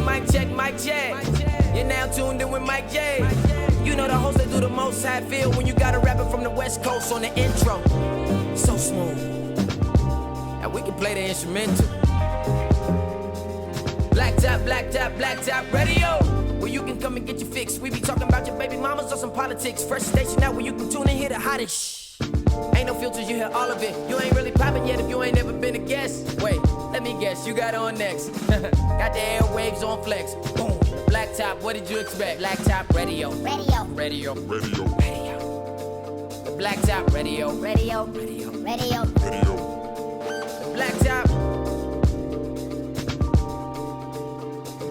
Mic check, mic check. You're now tuned in with Mike J. You know the host that do the most. How I feel when you got a rapper from the West Coast on the intro. So smooth. And we can play the instrumental. Black top radio. Where you can come and get your fix. We be talking about your baby mamas or some politics. First station out where you can tune and hear the hottest. Ain't no filters, you hear all of it. You ain't really popping yet if you ain't never been a guest. Wait, let me guess, you got on next. Got the airwaves on flex. Boom. Black top, what did you expect? Black top radio. Radio. The black top radio. The black top.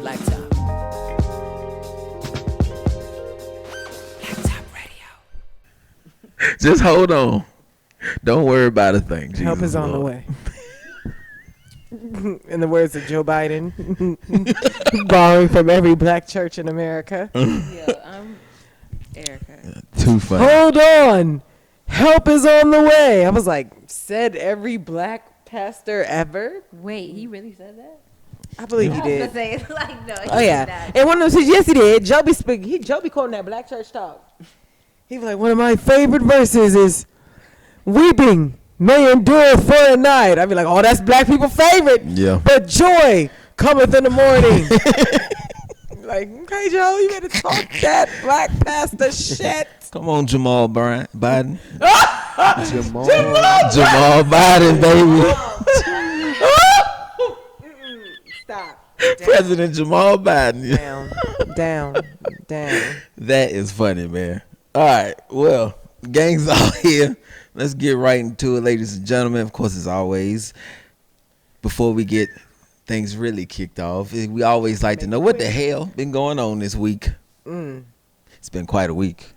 Black top. Black top radio. Just hold on. Don't worry about a thing. Jesus Help is on the way. In the words of Joe Biden, borrowing from every black church in America. Yeah, I'm Erica. Too funny. Hold on. Help is on the way. I was like, said every black pastor ever? Wait, he really said that? I believe he I was did. gonna say, like, no. Oh, yeah. And one of those, yes, he did. Joe be speaking. Joe be quoting that black church talk. He was like, one of my favorite verses is, weeping may endure for a night. I'd be like, oh, that's black people' favorite. Yeah. But joy cometh in the morning. Like, okay, Joe, you better talk that black pastor shit. Come on, Jamal Biden. Jamal Biden, baby. Stop. President Jamal Biden. Down. That is funny, man. All right, well, gang's all here. Let's get right into it, ladies and gentlemen. Of course, as always, before we get things really kicked off, we always like to know what the hell been going on this week. It's been quite a week.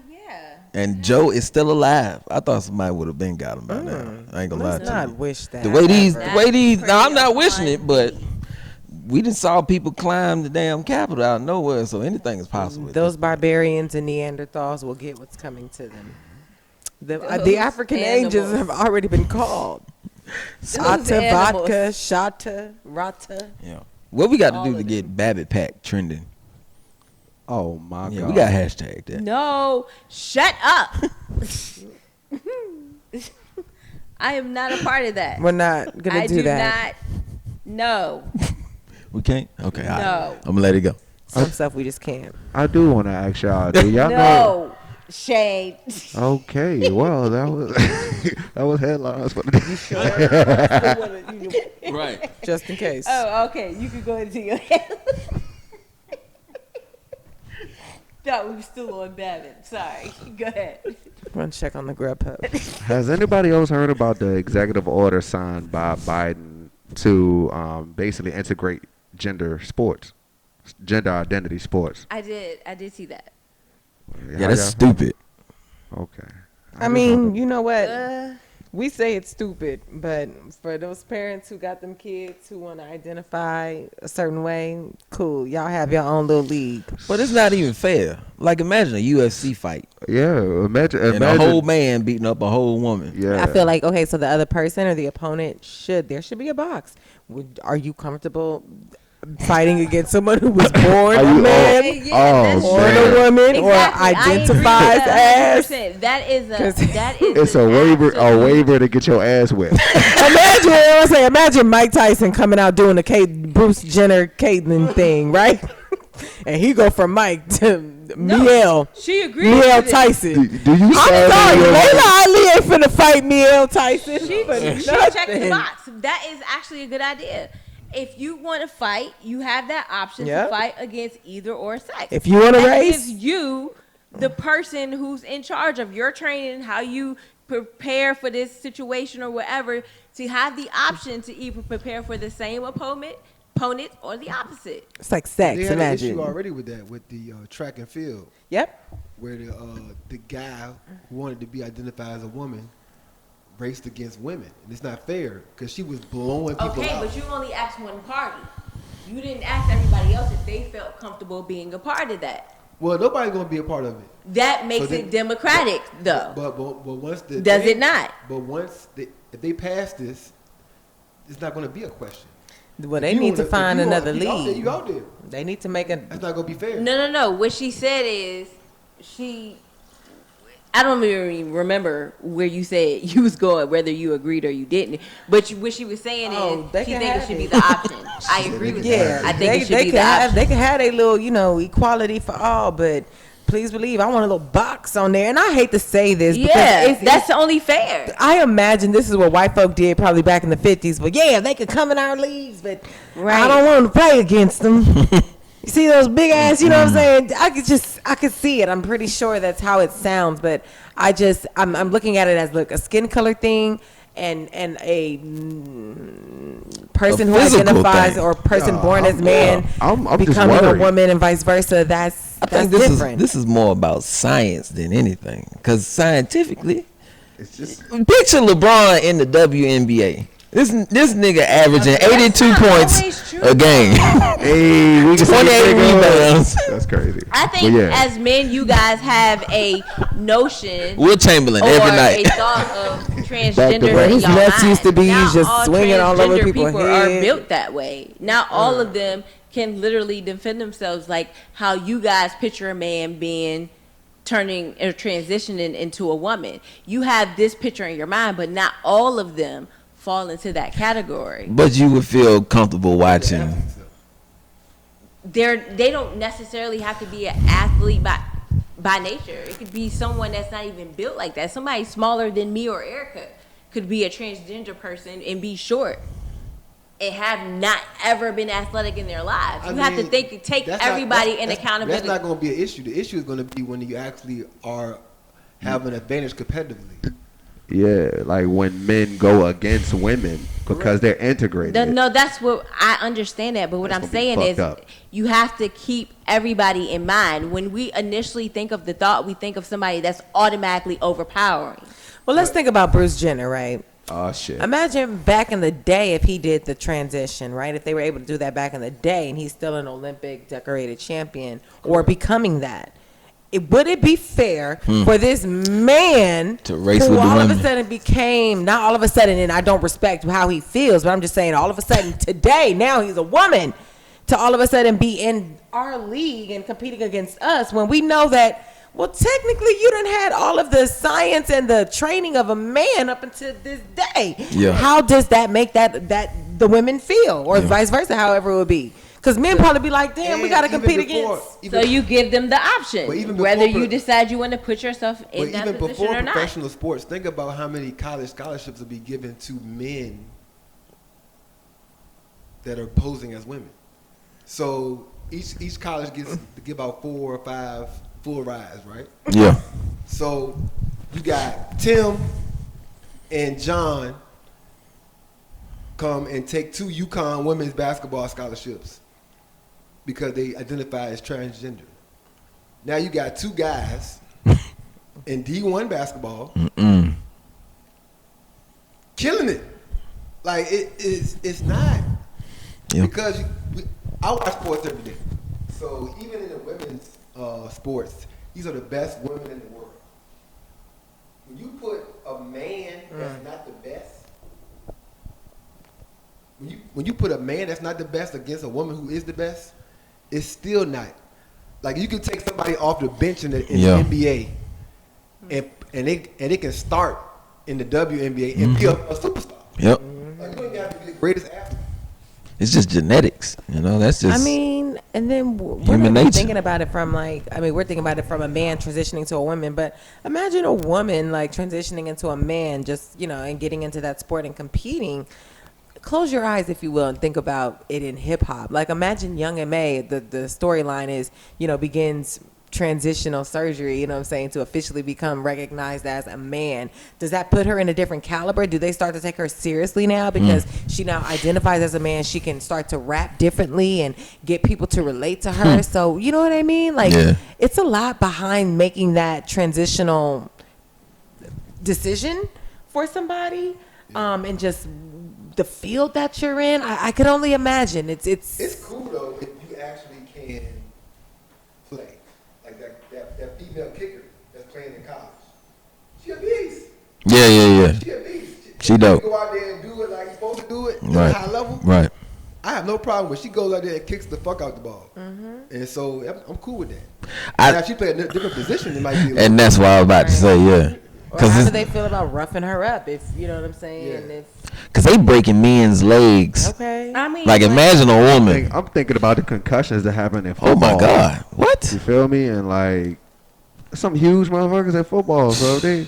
Yeah. And Joe is still alive. I thought somebody would have been got him by now. I ain't gonna lie to you. Let's not wish that. The way these, That's now I'm not pretty wishing it, but we done saw people climb the damn Capitol out of nowhere, so anything is possible. Those barbarians and Neanderthals will get what's coming to them. The African angels have already been called. Sata, vodka, shata, rata. Yeah. What we got to do to get Babbitt Pack trending? Oh my Yeah, God. we got hashtag that. No, shut up. I am not a part of that. We're not gonna do that. No. We can't? Okay, all right. No. I'm gonna let it go. Some stuff we just can't. I do want to ask y'all. Do y'all know? No. Shade. Okay, well that was that was headlines for the day. Right. Just in case. Oh, okay. You can go into your head. Thought we were still on Babbitt. Sorry. Go ahead. Run check on the Grubhub. Has anybody else heard about the executive order signed by Biden to basically integrate gender identity sports? I did see that. Yeah, that's stupid. Okay. I mean, you know what? We say it's stupid, but for those parents who got them kids who want to identify a certain way, cool. Y'all have your own little league. But it's not even fair. Like, imagine a UFC fight. Yeah, imagine And a whole man beating up a whole woman. Yeah. I feel like, okay, so the other person or the opponent there should be a box. Are you comfortable fighting against someone who was born a man, born a woman, or identifies as? That is It's a waiver to get your ass whipped. Imagine Mike Tyson coming out doing the Bruce Jenner Caitlyn thing, right? And he go from Mike to Miel. She agreed. Miel Tyson. Do you? I'm sorry, Layla Ali ain't finna fight Miel Tyson. She checked the box. That is actually a good idea. If you want to fight, you have that option to fight against either or sex. If you want to race, gives you, the person who's in charge of your training, how you prepare for this situation or whatever, to have the option to either prepare for the same opponent or the opposite. It's like sex. They had an Imagine. issue already with that, with the track and field. Yep. Where the guy who wanted to be identified as a woman raced against women, and it's not fair because she was blowing people out. Okay, but you only asked one party. You didn't ask everybody else if they felt comfortable being a part of that. Well, nobody's gonna be a part of it. That makes it democratic, though. But once the does it not? But if they pass this, it's not gonna be a question. Well, they need to find another league. You out there. They need to make a. That's not gonna be fair. No. What she said is I don't even remember where you said you was going, whether you agreed or you didn't. But what she was saying is she think it should be the option. I agree with that. I think it should be the option. They can have a little, equality for all, but please believe I want a little box on there. And I hate to say this. Yeah, that's only fair. I imagine this is what white folk did probably back in the 50s. But yeah, they could come in our leagues, but I don't want to play against them. You see those big ass, you know what I'm saying? I could see it. I'm pretty sure that's how it sounds, but I'm looking at it as a skin color thing and a person who identifies thing. Or person born as man I'm becoming a woman and vice versa. That's different. This is more about science than anything, because scientifically, it's just picture LeBron in the WNBA. This nigga averaging 82 points a game. Hey, we can 28 rebounds. That's crazy. I think as men, you guys have a notion. Will Chamberlain or every night. a thought of transgender in His y'all nuts mind. used to be Not just all swinging all over transgender people's people are head. built that way. Not all of them can literally defend themselves like how you guys picture a man being turning or transitioning into a woman. You have this picture in your mind, but not all of them fall into that category. But you would feel comfortable watching. They don't necessarily have to be an athlete by nature. It could be someone that's not even built like that. Somebody smaller than me or Erica could be a transgender person and be short and have not ever been athletic in their lives. You have to take everybody in accountability. That's not going to be an issue. The issue is going to be when you actually have an advantage competitively. Yeah, like when men go against women because they're integrated. No, that's what I understand that. But what I'm saying is you have to keep everybody in mind. When we initially think of the thought, we think of somebody that's automatically overpowering. Well, let's think about Bruce Jenner, right? Oh, shit. Imagine back in the day if he did the transition, right? If they were able to do that back in the day and he's still an Olympic decorated champion or becoming that. Would it be fair for this man to race who with the all women? Of a sudden became, not all of a sudden, and I don't respect how he feels, but I'm just saying all of a sudden today, now he's a woman, to all of a sudden be in our league and competing against us when we know that, well, technically you done had all of the science and the training of a man up until this day. Yeah. How does that make that the women feel or vice versa, however it would be? Because men probably be like, damn, we got to compete against. So you give them the option, whether you decide you want to put yourself in that position or not. But even before professional sports, think about how many college scholarships will be given to men that are posing as women. So each college gets to give out 4 or 5 full rides, right? Yeah. So you got Tim and John come and take 2 UConn women's basketball scholarships because they identify as transgender. Now you got 2 guys in D1 basketball killing it. Like it's not because I watch sports every day. So even in the women's sports, these are the best women in the world. When you put a man that's not the best, when you put a man that's not the best against a woman who is the best, it's still not. Like you can take somebody off the bench in the NBA, and they can start in the WNBA and be a superstar. Yep. Like you don't even have to be the greatest athlete. It's just genetics, That's just. I mean, and then we're not thinking about it from we're thinking about it from a man transitioning to a woman. But imagine a woman like transitioning into a man, just and getting into that sport and competing. Close your eyes, if you will, and think about it in hip hop. Like imagine Young M.A. The storyline is begins transitional surgery, to officially become recognized as a man. Does that put her in a different caliber? Do they start to take her seriously now because she now identifies as a man? She can start to rap differently and get people to relate to her. So you know what I mean? Like it's a lot behind making that transitional decision for somebody, and just the field that you're in, I could only imagine. It's cool though if you actually can play like that female kicker that's playing in college. She a beast. Yeah. She a beast. She dope. Go out there and do it like you're supposed to do it at Right. a high level. Right. I have no problem with she goes out there and kicks the fuck out the ball. And so I'm cool with that. I- Now if she play a different position, it might be. And that's what I was about to say. Yeah. or how do they feel about roughing her up? If you know what I'm saying. Yeah. Cause they breaking men's legs. Okay. I mean, Like imagine a woman. I'm thinking about the concussions that happen in Oh football. my God. What? You feel me? And like some huge motherfuckers in football, so they.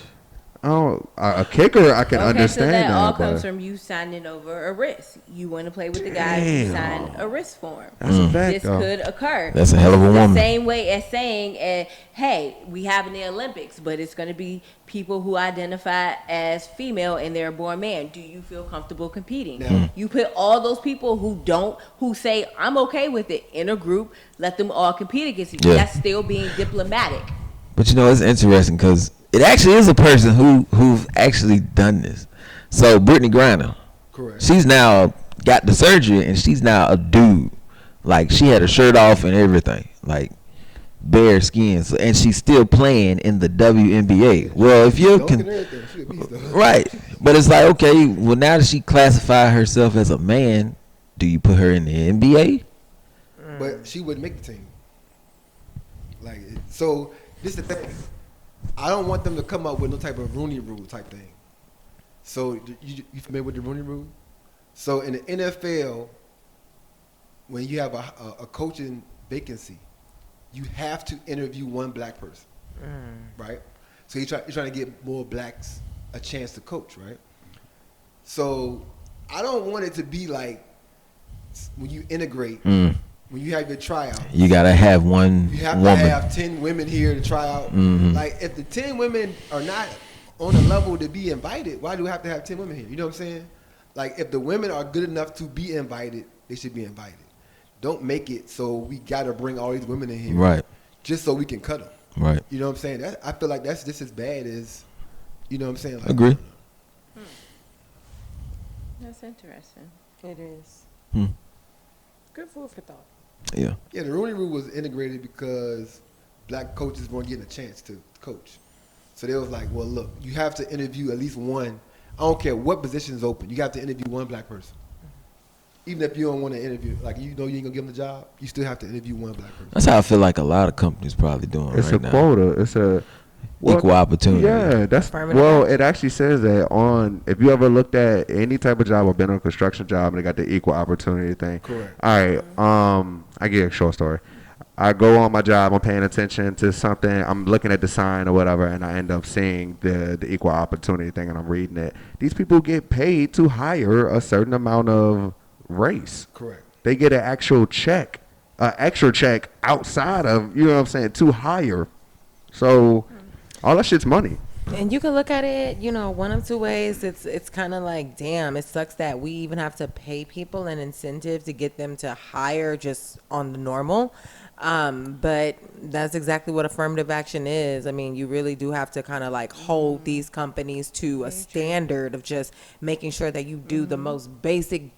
A kicker I can understand so that all but comes from you signing over a wrist. You want to play with the guy, you sign a wrist for him. That's a fact, This though. could occur. That's a hell of a The woman. same way as saying, hey, we have in the Olympics, but it's going to be people who identify as female and they're born man. Do you feel comfortable competing? No. You put all those people who say, I'm okay with it, in a group, let them all compete against each other. Yeah. That's still being diplomatic. But you know, it's interesting because it actually is a person who've actually done this. So Brittany Griner, Correct. she's now got the surgery and she's now a dude. Like she had her shirt off and everything, like bare skin. So, and she's still playing in the WNBA. Well, if you're Dunking everything. She a beast, though. right, but it's like okay, well now that she classified herself as a man, do you put her in the NBA? But she wouldn't make the team. Like so, this is the thing. I don't want them to come up with no type of Rooney Rule type thing. So you familiar with the Rooney Rule? So in the NFL, when you have a coaching vacancy, you have to interview one black person, right? So you're trying to get more blacks a chance to coach, right? So I don't want it to be like when you integrate, when you have your tryout. You gotta have one You have woman. to have 10 women here to try out. Like, if the 10 women are not on the level to be invited, why do we have to have 10 women here? You know what I'm saying? Like, if the women are good enough to be invited, they should be invited. Don't make it so we got to bring all these women in here. Right. Just so we can cut them. Right. You know what I'm saying? I feel like that's just as bad as, you know what I'm saying? Like, Agree. That's interesting. It is. Good food for thought. Yeah. Yeah, the Rooney Rule was integrated because black coaches weren't getting a chance to coach. So they was like, well, look, you have to interview at least one. I don't care what position is open. You got to interview one black person. Even if you don't want to interview, like you know you ain't going to give them the job, you still have to interview one black person. That's how I feel like a lot of companies probably doing It's right a now. quota. It's a Equal opportunity. Yeah, that's Affirmative it actually says that on if you ever looked at any type of job or been on a construction job and they got the equal opportunity thing. Correct. All right. I give you a short story. I go on my job, I'm paying attention to something, I'm looking at the sign or whatever, and I end up seeing the equal opportunity thing and I'm reading it. These people get paid to hire a certain amount of race. Correct. They get an actual check, an extra check outside of, you know what I'm saying, to hire. So all that shit's money. And you can look at it, you know, one of two ways. It's kind of like, damn, it sucks that we even have to pay people an incentive to get them to hire just on the normal. But that's exactly what affirmative action is. I mean, you really do have to kind of like hold these companies to a standard of just making sure that you do the most basic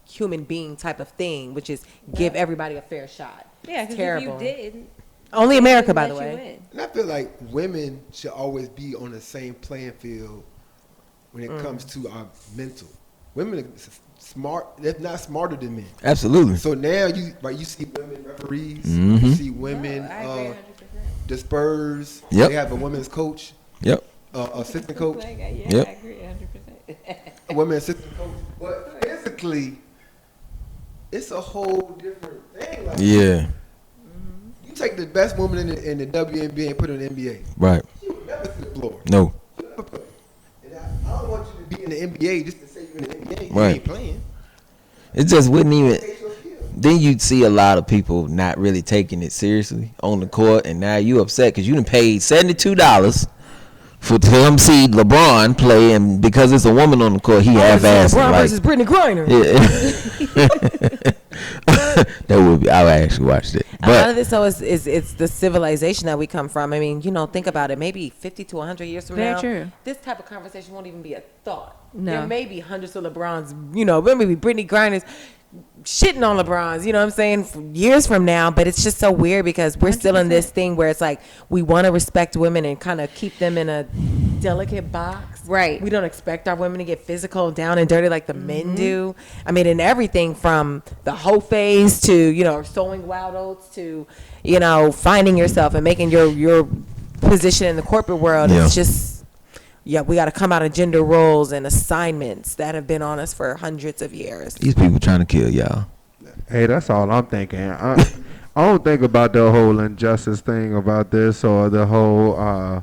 human being type of thing, which is give everybody a fair shot. Yeah, It's because if terrible. you did, Only America, by let the you way. win. And I feel like women should always be on the same playing field when it comes to our mental. Women are smart. They're not smarter than men. Absolutely. So now you see women referees. Mhm. You see women. I agree 100%. The Spurs. Yep. They have a women's coach, Yep. assistant coach, Yeah, Yep. I agree 100%. a women's assistant coach. But physically, it's a whole different thing. Like, Yeah. you take the best woman in the WNBA and put her in the NBA. Right. She would never see the floor. No. And I don't want you to be in the NBA just to say you're in the NBA. You Right. ain't playing. It just wouldn't even. Take your skill. Then you'd see a lot of people not really taking it seriously on the court, and now you upset because you done paid $72 to come see LeBron play, and because it's a woman on the court, he half-assed. LeBron Like, versus Brittany Griner. yeah. That would be. I would actually watch it. A lot But of this, though, is it's the civilization that we come from. I mean, think about it. Maybe 50 to 100 years from Very now, true. this type of conversation won't even be a thought. No. There may be hundreds of LeBrons, maybe Brittany Griner's shitting on LeBron's, you know what I'm saying, years from now. But it's just so weird because we're still in this thing where it's like we want to respect women and kind of keep them in a delicate box. Right. We don't expect our women to get physical, down and dirty like the men do. I mean, in everything from the hoe phase to, sowing wild oats to, finding yourself and making your position in the corporate world. Yeah. It's just, we got to come out of gender roles and assignments that have been on us for hundreds of years. these people trying to kill y'all. Hey, that's all I'm thinking. I don't think about the whole injustice thing about this or the whole.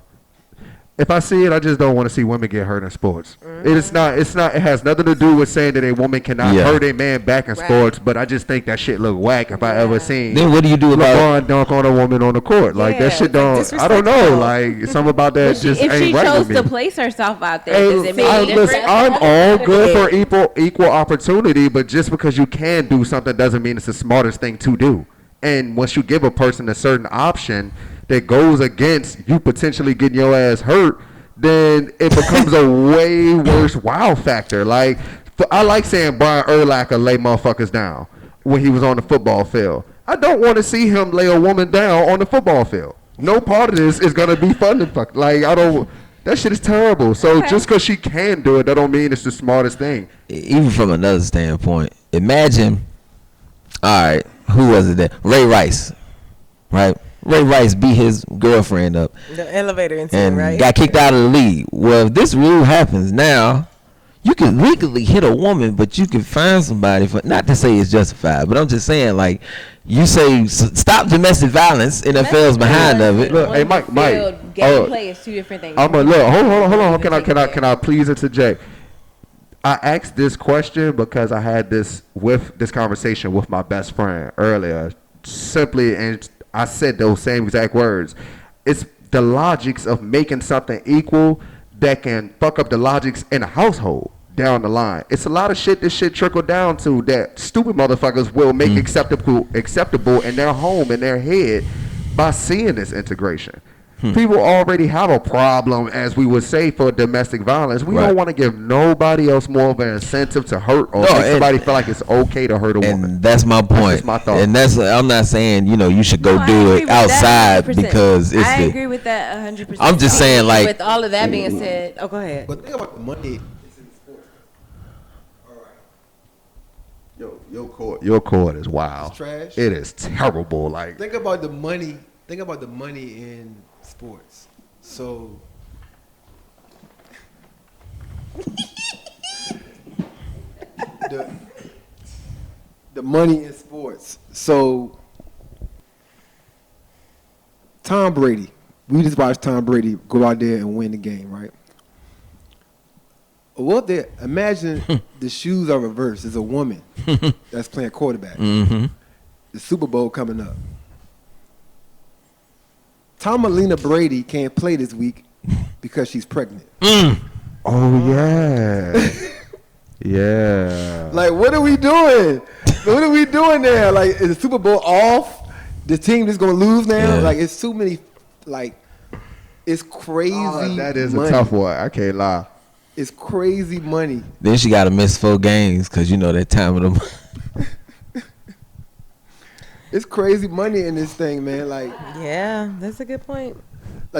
If I see it, I just don't want to see women get hurt in sports. It's not. It has nothing to do with saying that a woman cannot hurt a man back in sports. But I just think that shit look whack if I ever seen. Then what do you do about LeBron dunk on a woman on the court? Like that shit don't. I don't know. Like something about that just If ain't she right chose with me. to place herself out there, does it make a Listen, difference? I'm all good for equal opportunity, but just because you can do something doesn't mean it's the smartest thing to do. And once you give a person a certain option that goes against you potentially getting your ass hurt, then it becomes a way worse wow factor. Like, I like saying Brian Urlacher lay motherfuckers down when he was on the football field. I don't want to see him lay a woman down on the football field. No part of this is gonna be fun to fuck. Like, I don't. That shit is terrible. So just because she can do it, that don't mean it's the smartest thing. even from another standpoint? Imagine, all right, who was it that Ray Rice, right? Ray Rice beat his girlfriend up. The elevator incident, And right? got kicked out of the league. Well, if this rule happens now, you can legally hit a woman, but you can find somebody for, not to say it's justified, but I'm just saying, like, you say stop domestic violence, NFL's behind of it. Look, hey, Mike, Gameplay is two different things. I'm gonna look. Hold on. Can I please interject? I asked this question because I had this conversation with my best friend earlier. Simply, and I said those same exact words. It's the logics of making something equal that can fuck up the logics in a household down the line. It's a lot of shit this shit trickle down to that stupid motherfuckers will make acceptable in their home, in their head, by seeing this integration. People already have a problem, as we would say, for domestic violence. We don't want to give nobody else more of an incentive to hurt or make somebody feel like it's okay to hurt a woman. And that's my point. That's my thought. And I'm not saying, you should go I do agree it with that outside 100%. because it's I agree with that 100%. I'm just saying, like, With all of that being said, go ahead. But think about the money that's in sports. All right. Your court is wild. It's trash. It is terrible. Like, Think about the money. Think about the money in sports. So the money in sports. So Tom Brady. We just watched Tom Brady go out there and win the game, right? Well, imagine the shoes are reversed. There's a woman that's playing quarterback. Mm-hmm. The Super Bowl coming up. Tomalina Brady can't play this week because she's pregnant. oh yeah, yeah. Like, what are we doing? What are we doing there? Like, is the Super Bowl off? The team is gonna lose now? Yeah. Like, it's too many. Like, it's crazy. That is money. a tough one. I can't lie. It's crazy money. Then she got to miss 4 games because that time of the It's crazy money in this thing, man. Like Yeah, that's a good point.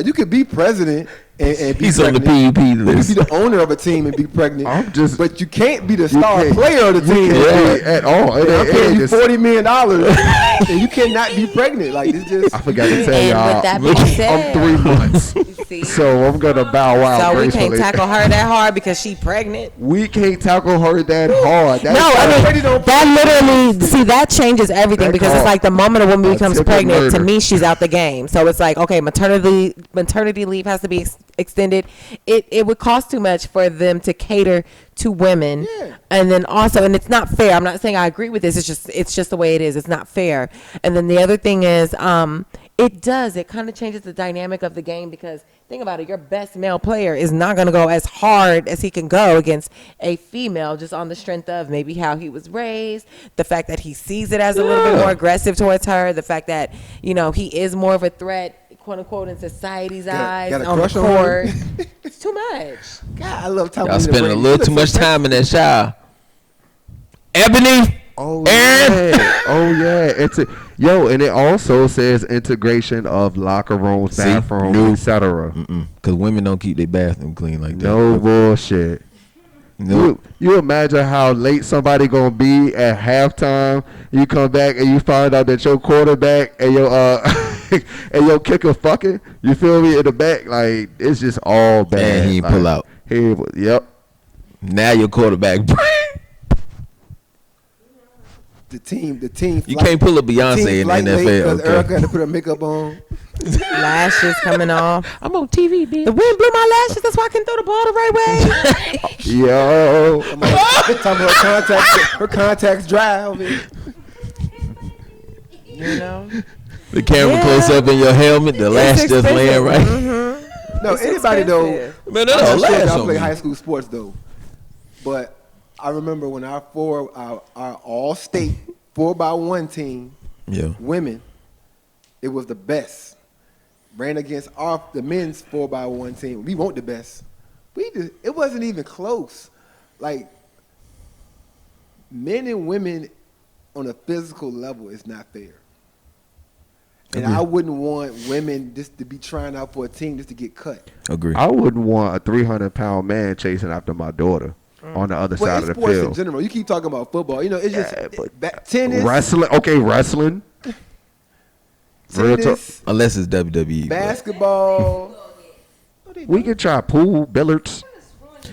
you could be president and be He's on the pregnant. PUP You could list. be the owner of a team and be pregnant. But you can't be the star can't. player of the team. At all. I'm paying you $40 million, and you cannot be pregnant. Like, it's just. I forgot to tell And y'all. with that being said, I'm 3 months, See? so I'm gonna bow out So we gracefully. can't tackle her that hard because she pregnant. We can't tackle her that hard. No, I mean that literally. See, that changes everything That because call. it's like the moment a woman A becomes tip of pregnant, to murder. me, she's out the game. So it's like, okay, maternity leave has to be extended. It would cost too much for them to cater to women, and then also, and it's not fair. I'm not saying I agree with this. It's just the way it is. It's not fair. And then the other thing is, It does. It kind of changes the dynamic of the game because think about it. Your best male player is not going to go as hard as he can go against a female just on the strength of maybe how he was raised, the fact that he sees it as a little bit more aggressive towards her, the fact that, you know, he is more of a threat, quote unquote, in society's eyes on the court. It's too much. God, I love talking. Y'all spending a little too much time in that shower. Ebony. Oh yeah, oh yeah. And it also says integration of locker rooms, bathrooms, etc. Because women don't keep their bathroom clean like that. No bullshit. Nope. You imagine how late somebody gonna be at halftime. You come back and you find out that your quarterback and your and your kicker fucking. You feel me in the back? Like it's just all bad. And he like, pull out. Yep. Now your quarterback. The team. You can't pull a Beyonce in the NFL. Okay. Erica had to put her makeup on. Lashes coming off. I'm on TV, bitch. The wind blew my lashes. That's why I couldn't throw the ball the right way. Yo. Talking about her contacts dry over here. You know? The camera close up in your helmet. The lash just laying right. Mm-hmm. No, It's anybody expensive. though. Man, that's I on play me. high school sports though, but I remember when our all-state 4x1 team, women, it was the best. Ran against the men's 4x1 team. We weren't the best. It wasn't even close. Like men and women on a physical level is not fair. And I wouldn't want women just to be trying out for a team just to get cut. Agree. I wouldn't want a 300-pound man chasing after my daughter on the other side of the sports field. in general. You keep talking about football. You know, it's just tennis. Wrestling. Okay, wrestling. Tennis. Unless it's WWE. Basketball. We can try pool, billiards.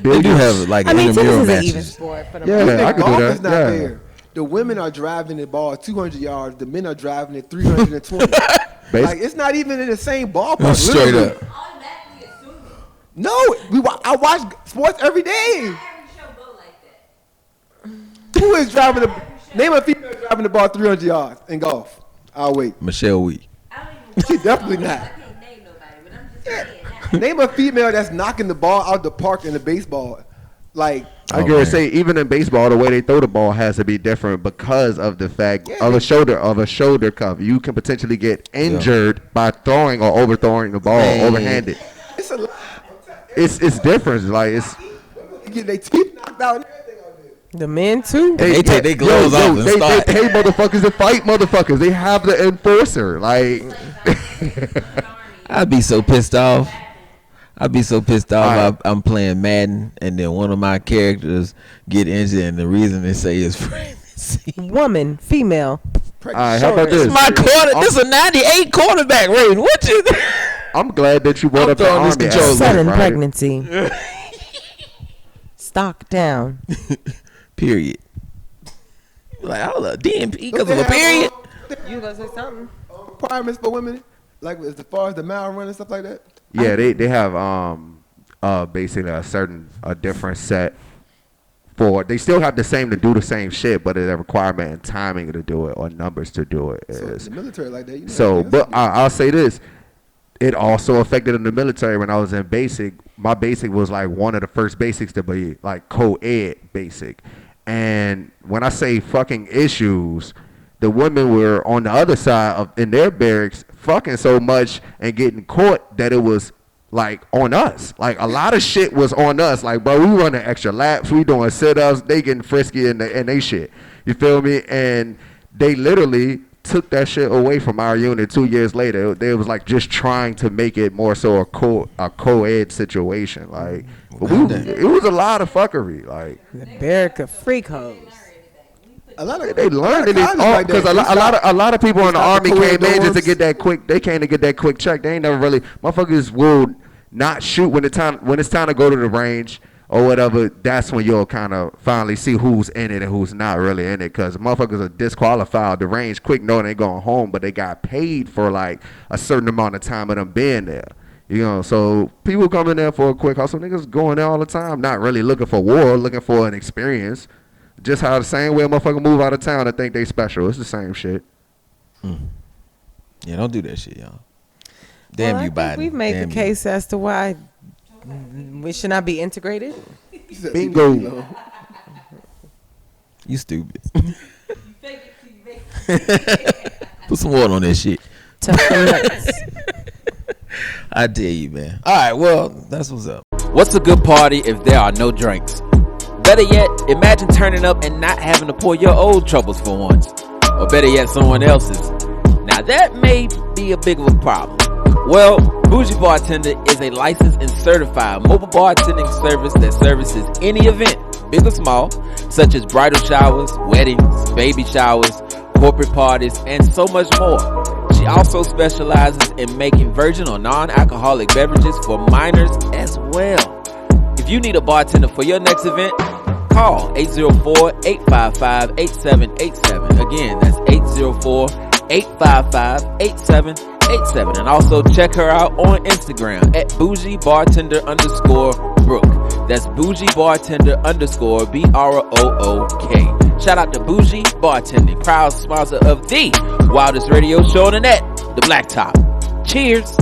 They do have like tennis intramural is an even matches. sport for the Yeah, I can do Golf that. is not Yeah. fair. The women are driving the ball 200 yards. The men are driving it 320. Like it's not even in the same ballpark. Straight literally. up. Automatically assuming. No, I watch sports every day. Every show go like that. Who is driving the? Name a female driving the ball 300 yards in golf. I'll wait. Michelle Wee. I don't even. She definitely not. I can't name nobody, but I'm just saying that. Name a female that's knocking the ball out the park in the baseball. Like I gotta say, even in baseball, the way they throw the ball has to be different because of the fact of a shoulder cover. You can potentially get injured by throwing or overthrowing the ball overhanded. it's a lot. It's different. Like it's Get their teeth knocked out and everything out there. The men too. They take their gloves off and they start. pay motherfuckers to fight motherfuckers. They have the enforcer. Like I'd be so pissed off. I'm playing Madden and then one of my characters get injured and the reason they say is pregnancy. Woman, female. all right, how about this? My this is a 98 quarterback rating. What you? I'm glad that you brought I'm up the throwing this army. control aspect, Sudden right? pregnancy. Stock down. Period. Like hold up, DMP because Don't of a they period. have, You gonna say something? requirements for women? Like as far as the mile run and stuff like that? Yeah, they have basically a different set for. They still have the same to do the same shit, but it's a requirement and timing to do it or numbers to do it. So Is. the military like that. You know, So, that's- but I'll say this. It also affected in the military when I was in basic. My basic was like one of the first basics to be like co-ed basic. And when I say fucking issues, the women were on the other side of in their barracks fucking so much and getting caught that it was like on us. Like a lot of shit was on us. Like, bro, we running extra laps, we doing sit-ups, they getting frisky and they shit. You feel me? And they literally took that shit away from our unit 2 years later. They was like just trying to make it more so a co-ed situation. Like it was a lot of fuckery. Like The barrack of freak hoes. a lot of they learned it colleges like that. because a lot of people in the stop the army came co-ed in just to dorms. get that quick. They came to get that quick check. They ain't never really motherfuckers will not shoot when it's time to go to the range or whatever. That's when you'll kind of finally see who's in it and who's not really in it, because motherfuckers are disqualified the range quick knowing they going home, but they got paid for like a certain amount of time of them being there. You know, so people come in there for a quick hustle. Niggas going there all the time, not really looking for war, looking for an experience. Just how the same way a motherfucker move out of town and think they special. It's the same shit. Yeah, don't do that shit, y'all. Damn well, you, I think Biden. we've made Damn the you. case as to why we should not be integrated. Bingo. You stupid. Put some water on that shit. Tough nuts. I tell you, man. All right, well, that's what's up. What's a good party if there are no drinks? Better yet, imagine turning up and not having to pour your old troubles for once. Or better yet, someone else's. Now that may be a big of a problem. Well, Bougie Bartender is a licensed and certified mobile bartending service that services any event, big or small, such as bridal showers, weddings, baby showers, corporate parties, and so much more. She also specializes in making virgin or non-alcoholic beverages for minors as well. If you need a bartender for your next event, call 804-855-8787. Again, that's 804-855-8787. And also check her out on Instagram at bougiebartender_Brooke. That's bougiebartender_BROOK. Shout out to Bougie Bartending, proud sponsor of the wildest radio show on the net, The Black Top. Cheers.